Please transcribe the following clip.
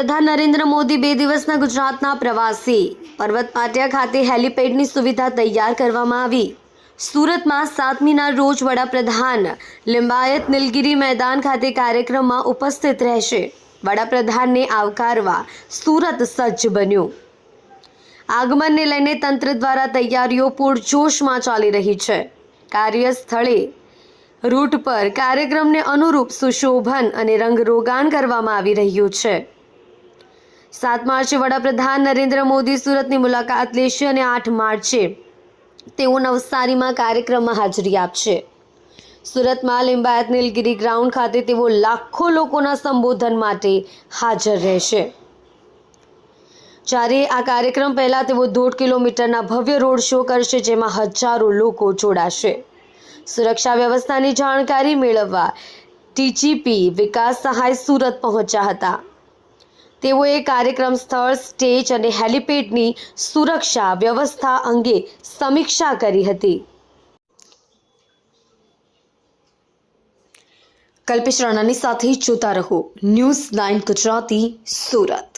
પ્રધાન નરેન્દ્ર મોદી 2 દિવસના ગુજરાતના પ્રવાસે પર્વત પાટિયા ખાતે હેલીપેડની સુવિધા તૈયાર કરવામાં આવી। સુરતમાં 7મીના રોજ વડાપ્રધાન લિંબાયત નીલગિરી મેદાન ખાતે કાર્યક્રમમાં ઉપસ્થિત રહેશે। વડાપ્રધાનને આવકારવા સુરત સજ્જ બન્યું। આગમનને લઈને તંત્ર દ્વારા તૈયારીઓ પૂરજોશમાં ચાલી રહી છે। કાર્યસ્થળે રૂટ પર કાર્યક્રમને અનુરૂપ સુશોભન અને રંગરોગાન કરવામાં આવી રહ્યું છે। 7 માર્ચે વડાપ્રધાન નરેન્દ્ર મોદી સુરતની મુલાકાત લેશે અને 8 માર્ચે તેઓ નવસારીમાં કાર્યક્રમમાં હાજરી આપશે। સુરતમાં લિંબાયત નીલગિરી ગ્રાઉન્ડ ખાતે તેઓ લાખો લોકોના સંબોધન માટે હાજર રહેશે। જ્યારે આ કાર્યક્રમ પહેલા તેઓ 1.5 કિલોમીટરના ભવ્ય રોડ શો કરશે, જેમાં હજારો લોકો જોડાશે। સુરક્ષા વ્યવસ્થાની જાણકારી મેળવવા ડીજીપી વિકાસ સહાય સુરત પહોંચ્યા હતા। તેઓએ કાર્યક્રમ સ્થળ, સ્ટેજ અને હેલીપેડની સુરક્ષા વ્યવસ્થા અંગે સમીક્ષા કરી હતી। કલ્પેશ રાણાની સાથે જોતા રહો ન્યૂઝ 9 ગુજરાતી સુરત।